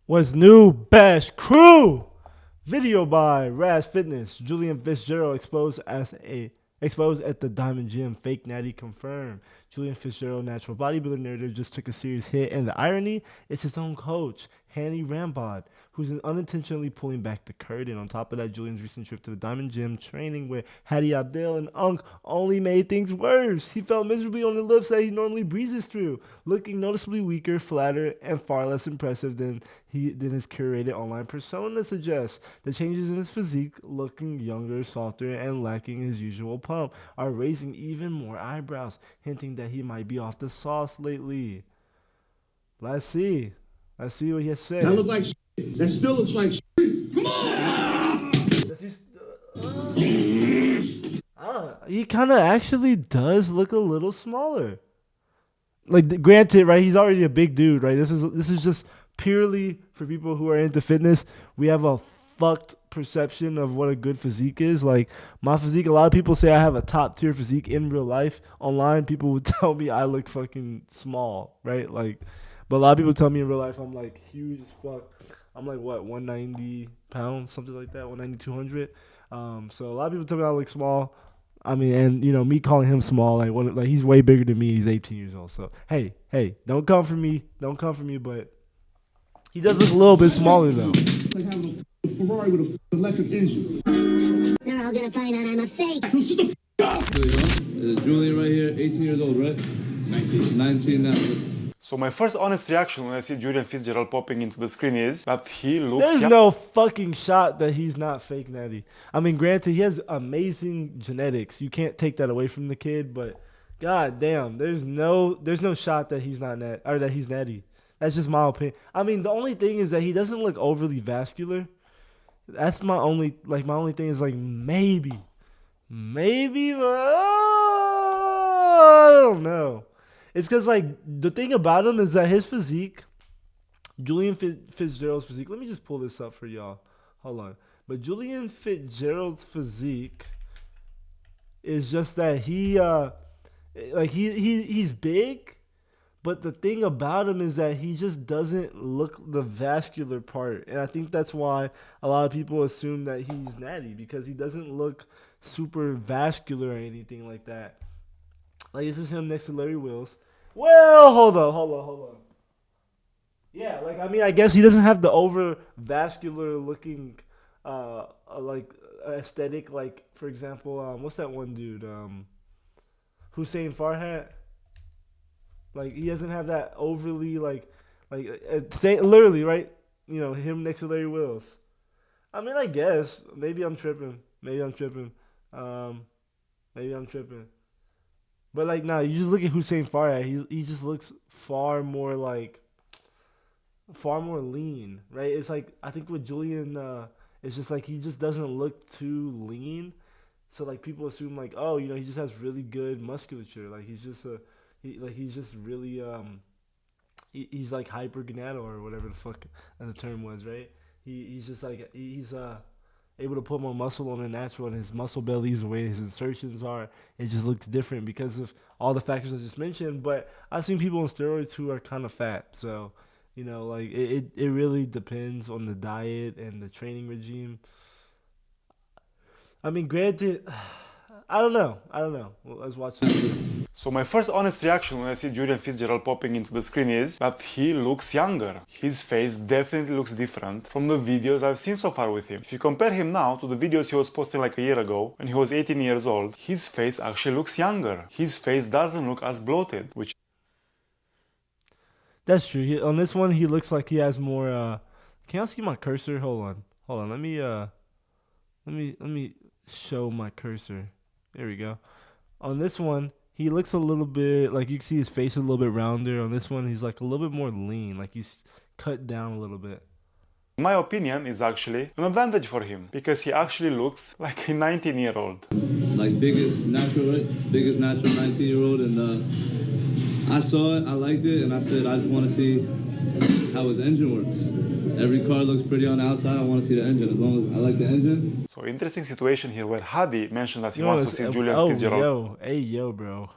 What's new, Bash Crew? Video by Raz Fitness. Julian Fitzgerald exposed at the Diamond Gym. Fake Natty confirmed. Julian Fitzgerald, natural bodybuilder narrator, just took a serious hit, and the irony is his own coach, Hanny Rambod, who's unintentionally pulling back the curtain. On top of that, Julian's recent trip to the Diamond Gym training with Hadi Abdel and Unk only made things worse. He felt miserably on the lifts that he normally breezes through, looking noticeably weaker, flatter, and far less impressive than his curated online persona suggests. The changes in his physique, looking younger, softer, and lacking his usual pump, are raising even more eyebrows, hinting that he might be off the sauce lately. Let's see. Let's see what he has said. That look like shit. That still looks like shit. Come on! He kind of actually does look a little smaller. Like, granted, right? He's already a big dude, right? This is just purely for people who are into fitness. We have a fucked perception of what a good physique is. Like, my physique, a lot of people say I have a top tier physique in real life. Online, people would tell me I look fucking small, right? Like, but a lot of people tell me in real life I'm like huge as fuck. I'm like, what, 190 pounds, something like that, 190, 200. So a lot of people tell me I look small. I mean, and me calling him small, like he's way bigger than me. He's 18 years old. So hey, don't come for me, But he does look a little bit smaller though. It's like having a Ferrari with an electric engine. They're all gonna find out I'm a fake. So shut the up! Julian right here, 18 years old, right? 19 now. So my first honest reaction when I see Julian Fitzgerald popping into the screen is that he looks There's young. no fucking shot that he's not fake Natty. I mean, granted, he has amazing genetics. You can't take that away from the kid, but god damn, there's no shot that he's not Nat or that he's Natty. That's just my opinion. I mean, the only thing is that he doesn't look overly vascular. That's my only thing is like maybe, but I don't know. It's because like the thing about him is that his physique, Julian Fitzgerald's physique. Let me just pull this up for y'all. Hold on. But Julian Fitzgerald's physique is just that he's big, but the thing about him is that he just doesn't look the vascular part. And I think that's why a lot of people assume that he's Natty, because he doesn't look super vascular or anything like that. Like, this is him next to Larry Wills. Well, hold on. Yeah, like, I mean, I guess he doesn't have the over vascular looking like aesthetic. Like, for example, what's that one dude? Hussein Farhat. Like, he doesn't have that overly say literally, right? Him next to Larry Wills. I mean, I guess maybe I'm tripping. But like, nah, you just look at Hussein Farhat. He just looks far more lean, right? It's like, I think with Julian, it's just like he just doesn't look too lean. So like, people assume like, oh, he just has really good musculature. Like, he's just really he's like hypergonadal or whatever the fuck the term was, right? He's just like he's able to put more muscle on the natural, and his muscle bellies, the way his insertions are, it just looks different because of all the factors I just mentioned. But I've seen people on steroids who are kind of fat, so like it really depends on the diet and the training regime. I mean, granted, I don't know. Well, let's watch this video. So my first honest reaction when I see Julian Fitzgerald popping into the screen is that he looks younger. His face definitely looks different from the videos I've seen so far with him. If you compare him now to the videos he was posting like a year ago, when he was 18 years old, his face actually looks younger. His face doesn't look as bloated, which That's true. On this one, he looks like he has more. Can y'all see my cursor? Hold on. Let me show my cursor. There we go. On this one, he looks a little bit like, you can see his face a little bit rounder. On this one, he's like a little bit more lean, like he's cut down a little bit. in my opinion is actually an advantage for him, because he actually looks like a 19-year-old. Like biggest natural 19-year-old, and I saw it, I liked it, and I said I just want to see how his engine works. Every car looks pretty on the outside. I want to see the engine. As long as I like the engine. So interesting situation here where Hadi mentioned that he wants to see Julian Fitzgerald. Yo, bro.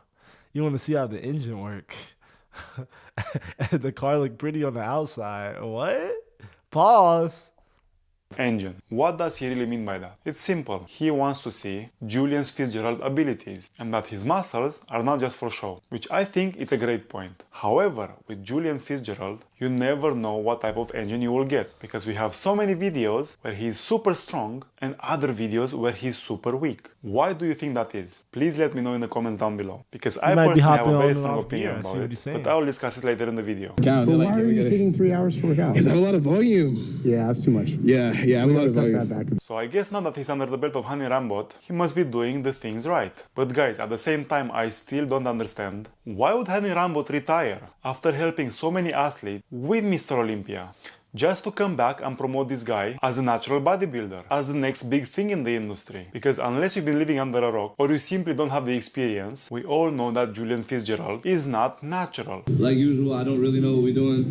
You want to see how the engine work? The car looked pretty on the outside. What? Pause. Engine. What does he really mean by that? It's simple. He wants to see Julian Fitzgerald abilities and that his muscles are not just for show, which I think is a great point. However, with Julian Fitzgerald, you never know what type of engine you will get because we have so many videos where he's super strong and other videos where he's super weak. Why do you think that is? Please let me know in the comments down below because I might be personally have hopping a on very and strong off opinion gear. I see about what it, he's saying. but I will discuss it later in the video. But why are you taking 3 hours to work out? Because I have a lot of volume. Yeah, that's too much. Yeah, I have a lot of Cut volume. that back. So I guess now that he's under the belt of Hani Rambot, he must be doing the things right. But guys, at the same time, I still don't understand why would Hani Rambot retire after helping so many athletes with Mr. Olympia? Just to come back and promote this guy as a natural bodybuilder, as the next big thing in the industry. Because unless you've been living under a rock or you simply don't have the experience, we all know that Julian Fitzgerald is not natural. Like usual, I don't really know what we're doing.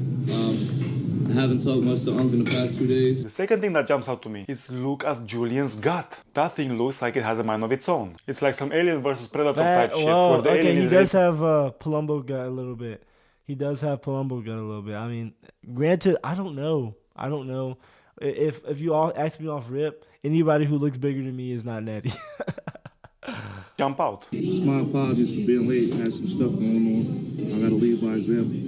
I haven't talked much to Unc in the past 2 days. The second thing that jumps out to me is look at Julian's gut. That thing looks like it has a mind of its own. It's like some Alien versus Predator type shit. Where the Okay, alien he is does have Palumbo gut a little bit. He does have Palumbo gut a little bit. I mean, granted, I don't know. If you all ask me off rip, anybody who looks bigger than me is not Natty. jump out. My apologies for being late. I had some stuff going on. I gotta leave by example.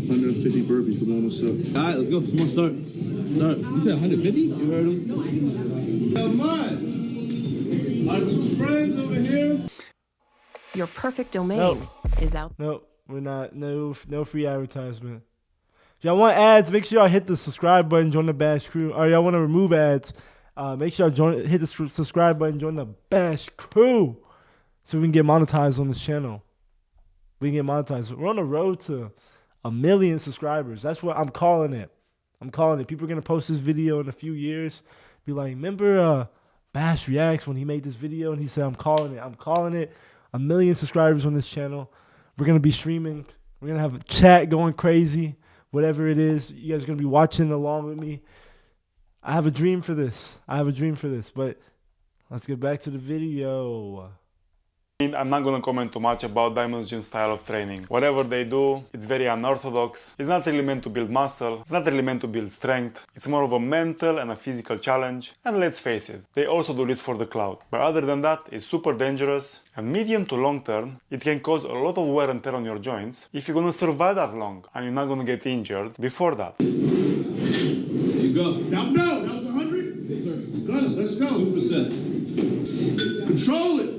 150 burpees to warm us up. All right, let's go. Come on, start. You said 150? You heard him? Come on. Our two friends over here. Your perfect domain No. is out. No, we're not. No free advertisement. If y'all want ads, make sure y'all hit the subscribe button, join the Bash Crew. Or y'all want to remove ads, make sure y'all hit the subscribe button, join the Bash Crew, so we can get monetized on this channel. We can get monetized. We're on the road to 1 million subscribers. That's what I'm calling it. I'm calling it. People are gonna post this video in a few years, be like, remember Bash Reacts when he made this video and he said, I'm calling it. 1 million subscribers on this channel. We're gonna be streaming. We're gonna have a chat going crazy. Whatever it is, you guys are going to be watching along with me. I have a dream for this. But let's get back to the video. I'm not gonna comment too much about Diamond's Gym style of training. Whatever they do, it's very unorthodox. It's not really meant to build muscle. It's not really meant to build strength. It's more of a mental and a physical challenge. And let's face it, they also do this for the clout. But other than that, it's super dangerous. And medium to long term, it can cause a lot of wear and tear on your joints if you're gonna survive that long and you're not gonna get injured before that. There you go. Now, no, that was 100? Yes, sir. Good, let's go. Super set. Control it.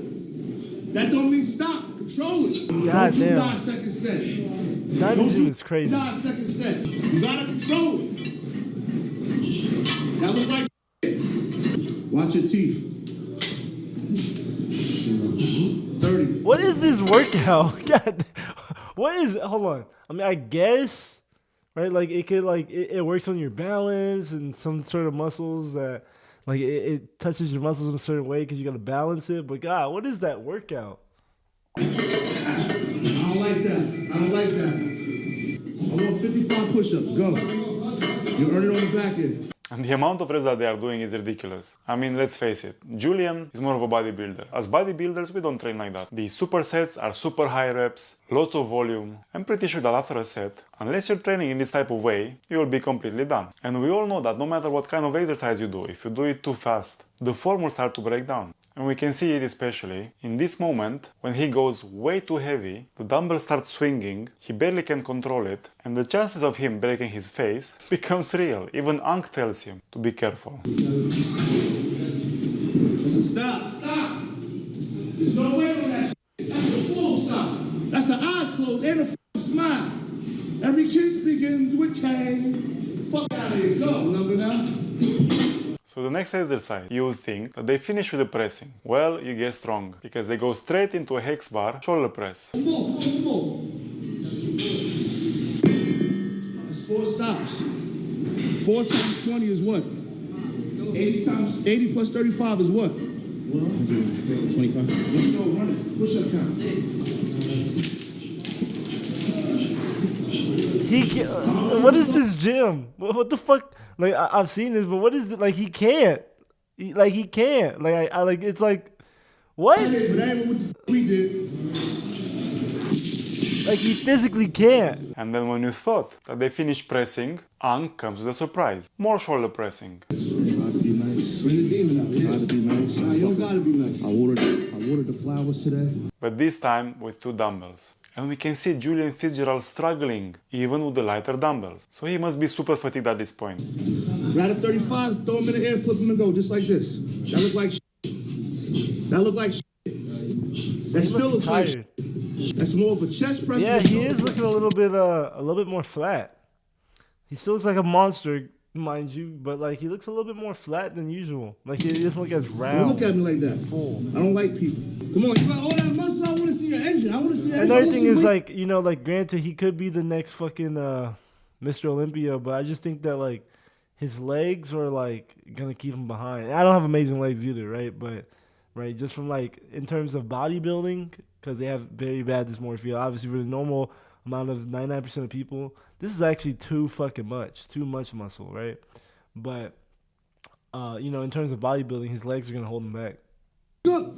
That don't mean stop. Control it. God Don't you damn. die second set. Diamond Don't Gym you is crazy. die second set. You gotta control it. That look like Watch your teeth. 30. What is this workout? God, hold on. I mean, I guess, right? Like, it could, like, it works on your balance and some sort of muscles that, like, it touches your muscles in a certain way because you got to balance it. But, God, what is that workout? I don't like that. I want 55 push-ups. Go. You earn it on the back end. And the amount of reps that they are doing is ridiculous. I mean, let's face it, Julian is more of a bodybuilder. As bodybuilders, we don't train like that. These supersets are super high reps, lots of volume. I'm pretty sure that after a set, unless you're training in this type of way, you will be completely done. And we all know that no matter what kind of exercise you do, if you do it too fast, the form will start to break down. And we can see it especially in this moment when he goes way too heavy, the dumbbell starts swinging, he barely can control it, and the chances of him breaking his face becomes real. Even Unc tells him to be careful. Stop. There's no way on that shit. That's a full stop. That's an eye close and a smile. Every kiss begins with K. Fuck out of here. Go. Number now. So the next exercise, you would think that they finish with the pressing. Well, you guessed wrong, because they go straight into a hex bar shoulder press. Come on. That's 4 stops. 4 times 20 is what? 80 plus 35 is what? 25. Let's go, run it. Push up count. What is this gym? What the fuck? Like, I've seen this, but what is it? Like, he can't. He can't. Like, I like, it's like, what? But that ain't what the we did. Like, he physically can't. And then when you thought that they finished pressing, Ankh comes with a surprise. More shoulder pressing. Try to be nice. Bring the demon out. Try to be nice. Nah, you don't gotta be nice. I watered the flowers today. But this time with 2 dumbbells. And we can see Julian Fitzgerald struggling, even with the lighter dumbbells. So he must be super fatigued at this point. Grab a 35, throw him in the air, flip him and go, just like this. That look like shit. That look like shit. That still looks like Tired. shit. That's more of a chest press. Yeah, he is looking a little bit more flat. He still looks like a monster, mind you, but like he looks a little bit more flat than usual. Like he doesn't look as round. Don't look at me like that. Full. I don't like people. Come on, you got all that muscle. I want to see your engine. I want to see your engine. Another thing is like, you know, like granted he could be the next fucking Mr. Olympia, but I just think that like his legs are like gonna keep him behind. And I don't have amazing legs either, right? But right, just from like in terms of bodybuilding, because they have very bad dysmorphia. Obviously, for the normal amount of 99% of people, this is actually too much muscle, right? But you know, in terms of bodybuilding, his legs are gonna hold him back. Look,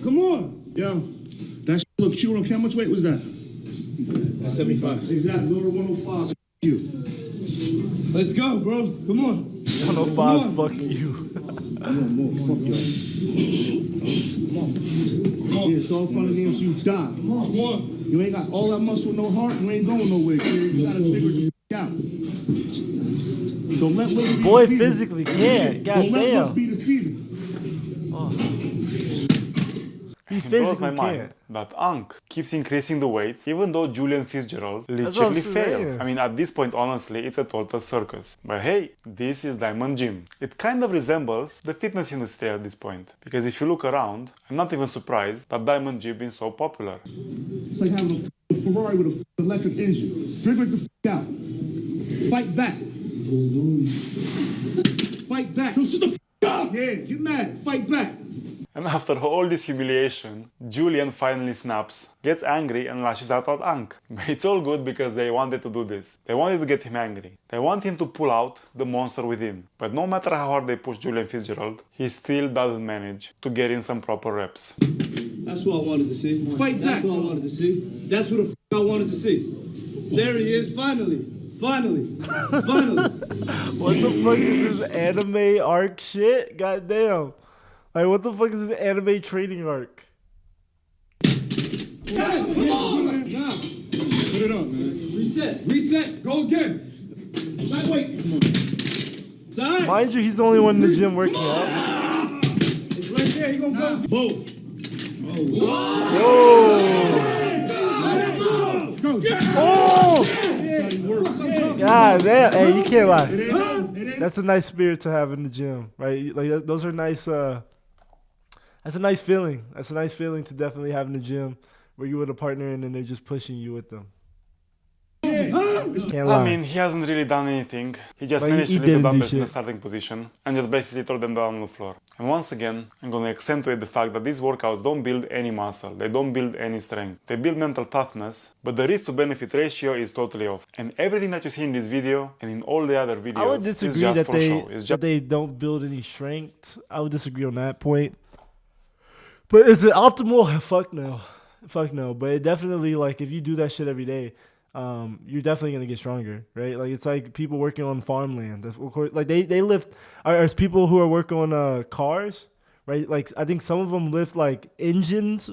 come on. Yo, that shit look cute on camera. How much weight was that? That's 75. Exactly. Go to 105. You. Let's go, bro. Come on. 105, fuck you. Come on, more. Fuck y'all. Come on. Yeah, it's all fun and games. You die. Come on. You ain't got all that muscle, no heart. You ain't going nowhere, kid. You gotta figure the out. Don't let looks be Boy deceiving. physically can't. Don't let looks Goddamn. be deceiving. He It blows my physically mind can't. that Ankh keeps increasing the weights even though Julian Fitzgerald what I'm literally saying. fails. I mean, at this point, honestly, it's a total circus. But hey, this is Diamond Gym. It kind of resembles the fitness industry at this point. Because if you look around, I'm not even surprised that Diamond Gym is so popular. It's like having a Ferrari with an electric engine. Figure it the out. Fight back. Fight back. Yo, shut the up. Yeah, get mad. Fight back. And after all this humiliation, Julian finally snaps, gets angry and lashes out at Ankh. But it's all good because they wanted to do this. They wanted to get him angry. They want him to pull out the monster within. But no matter how hard they push Julian Fitzgerald, he still doesn't manage to get in some proper reps. That's what I wanted to see. Fight back. That's what I wanted to see. That's what the f I wanted to see. There he is, finally. Finally. Finally. What the fuck is this anime arc shit? Goddamn. Like, what the fuck is this anime training arc? Yes, come on. Put it up, man. Reset. Go again. Lightweight. Come on. It's all right. Mind you, he's the only one in the gym working out. It's right there. He gonna go. Both. Oh! God damn. Hey, you can't lie. That's a nice spirit to have in the gym, right? Like, those are nice, that's a nice feeling. That's a nice feeling to definitely have in the gym where you with a partner and then they're just pushing you with them. Can't lie. I mean, he hasn't really done anything. He just But managed he to leave the didn't do dumbbells in the shit. starting position and just basically throw them down on the floor. And once again, I'm gonna accentuate the fact that these workouts don't build any muscle, they don't build any strength. They build mental toughness, but the risk to benefit ratio is totally off. And everything that you see in this video and in all the other videos I would is disagree just that for show. It's that just they don't build any strength. I would disagree on that point. But is it optimal? Fuck no. But it definitely, like, if you do that shit every day, you're definitely gonna get stronger, right? Like, it's like people working on farmland. Of course, like they lift. Or people who are working on cars, right? Like, I think some of them lift like engines,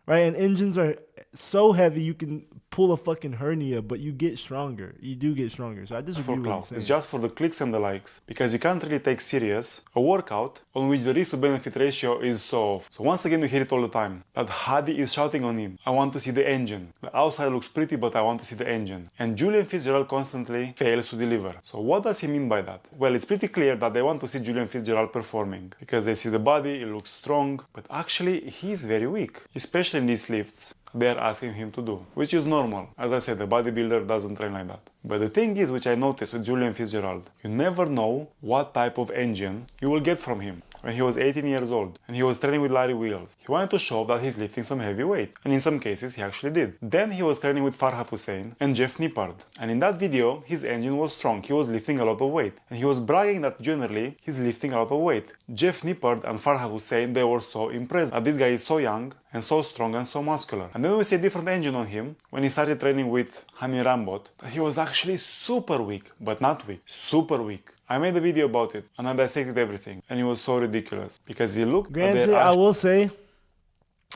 right? And engines are so heavy you can pull a fucking hernia, but you get stronger. You do get stronger. So I disagree for with clout. what you're It's saying. just for the clicks and the likes. Because you can't really take serious a workout on which the risk to benefit ratio is so off. So once again, you hear it all the time. That Hadi is shouting on him, I want to see the engine. The outside looks pretty, but I want to see the engine. And Julian Fitzgerald constantly fails to deliver. So what does he mean by that? Well, it's pretty clear that they want to see Julian Fitzgerald performing. Because they see the body, it looks strong, but actually he's very weak. Especially in these lifts they're asking him to do, which is normal. As I said, the bodybuilder doesn't train like that. But the thing is, which I noticed with Julian Fitzgerald, you never know what type of engine you will get from him. when he was 18 years old and he was training with Larry Wheels. He wanted to show that he's lifting some heavy weight, and in some cases he actually did. Then he was training with Farhad Hussein and Jeff Nippard, and in that video his engine was strong, he was lifting a lot of weight, and he was bragging that generally he's lifting a lot of weight. Jeff Nippard and Farhad Hussein, they were so impressed that this guy is so young and so strong and so muscular. And then we see a different engine on him when he started training with Hani Rambot, that he was actually super weak, but not weak, super weak. I made a video about it and I dissected everything, and it was so ridiculous because he looked. Granted, I will say,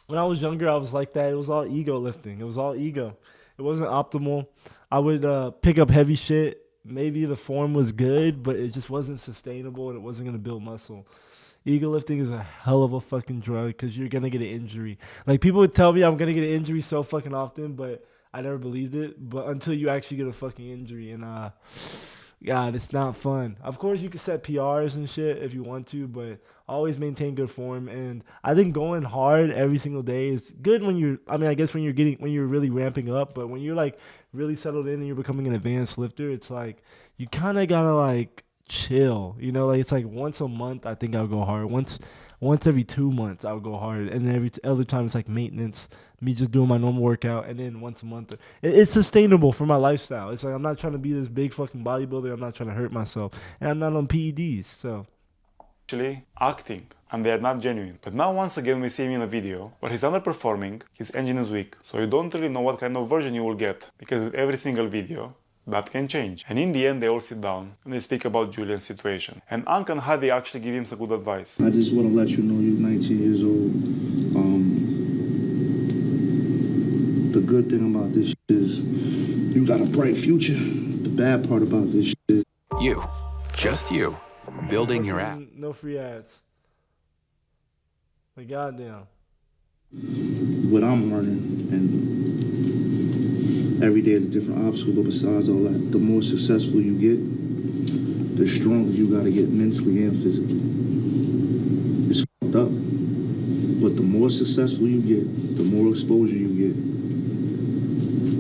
when I was younger, I was like that. It was all ego lifting. It was all ego. It wasn't optimal. I would pick up heavy shit. Maybe the form was good, but it just wasn't sustainable and it wasn't going to build muscle. Ego lifting is a hell of a fucking drug because you're going to get an injury. Like, people would tell me I'm going to get an injury so fucking often, but I never believed it. But until you actually get a fucking injury, and God, it's not fun. Of course, you can set PRs and shit if you want to, but always maintain good form. And I think going hard every single day is good when you're, I mean, I guess when you're really ramping up, but when you're like really settled in and you're becoming an advanced lifter, it's like you kind of gotta like chill, you know, like it's like once a month I think I'll go hard. Once every 2 months I'll go hard, and then every other time it's like maintenance, me just doing my normal workout, and then once a month. It's sustainable for my lifestyle. It's like I'm not trying to be this big fucking bodybuilder. I'm not trying to hurt myself, and I'm not on PEDs. So actually acting, and they are not genuine. But now once again we see him in a video where he's underperforming, his engine is weak, so you don't really know what kind of version you will get, because with every single video that can change. And in the end they all sit down and they speak about Julian's situation, and Ank and Hadi actually give him some good advice. I just want to let you know you're 19 years old. The good thing about this is you got a bright future. The bad part about this is you, just you, building your app. No free ads. Like, goddamn. what I'm learning, and every day is a different obstacle. But besides all that, the more successful you get, the stronger you got to get mentally and physically. It's fucked up, but the more successful you get, the more exposure you get.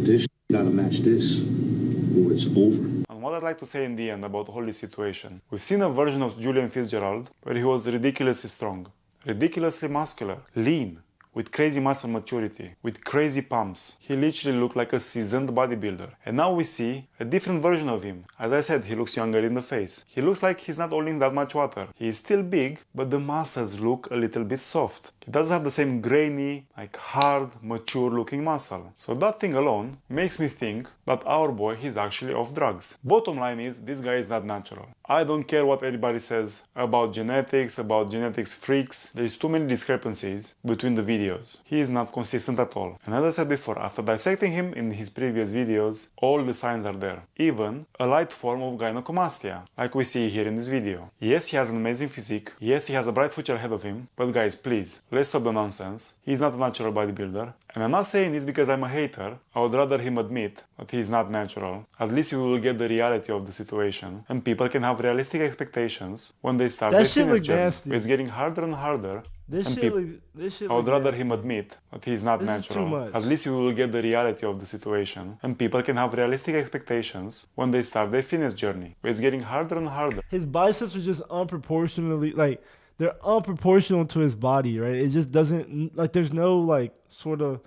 This gotta match this, or it's over. And what I'd like to say in the end about the whole situation, we've seen a version of Julian Fitzgerald where he was ridiculously strong, ridiculously muscular, lean, with crazy muscle maturity, with crazy pumps. He literally looked like a seasoned bodybuilder. And now we see a different version of him. As I said, he looks younger in the face. He looks like he's not holding that much water. He is still big, but the muscles look a little bit soft. He doesn't have the same grainy, like hard, mature looking muscle. So that thing alone makes me think that our boy is actually off drugs. Bottom line is, this guy is not natural. I don't care what anybody says about genetics freaks. There's too many discrepancies between the videos. He is not consistent at all. And as I said before, after dissecting him in his previous videos, all the signs are there. Even a light form of gynecomastia, like we see here in this video. Yes, he has an amazing physique. Yes, he has a bright future ahead of him. But guys, please, let's stop the nonsense. He's not a natural bodybuilder. And I'm not saying this because I'm a hater. I would rather him admit that he's not natural. At least we will get the reality of the situation. And people can have realistic expectations when they start their fitness journey. It's getting harder and harder. I would rather him admit that he's not natural. At least we will get the reality of the situation. And people can have realistic expectations when they start their fitness journey. But it's getting harder and harder. His biceps are just unproportionally, like, they're unproportional to his body, right? It just doesn't, like, there's no sort of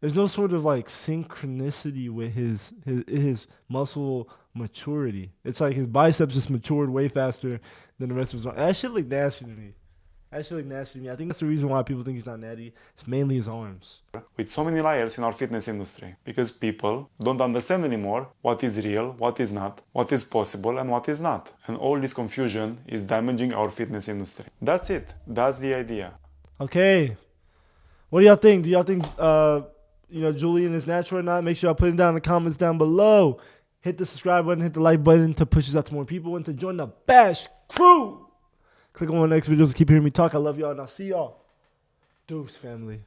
like synchronicity with his muscle maturity. It's like his biceps just matured way faster than the rest of his arm. That shit look nasty to me. I think that's the reason why people think he's not natty. It's mainly his arms. With so many liars in our fitness industry, because people don't understand anymore what is real, what is not, what is possible and what is not. And all this confusion is damaging our fitness industry. That's it. That's the idea. Okay. What do y'all think? Do y'all think Julian is natural or not? Make sure y'all put it down in the comments down below. Hit the subscribe button, hit the like button to push us out to more people and to join the Bash crew. Click on the next videos to keep hearing me talk. I love y'all and I'll see y'all. Deuce family.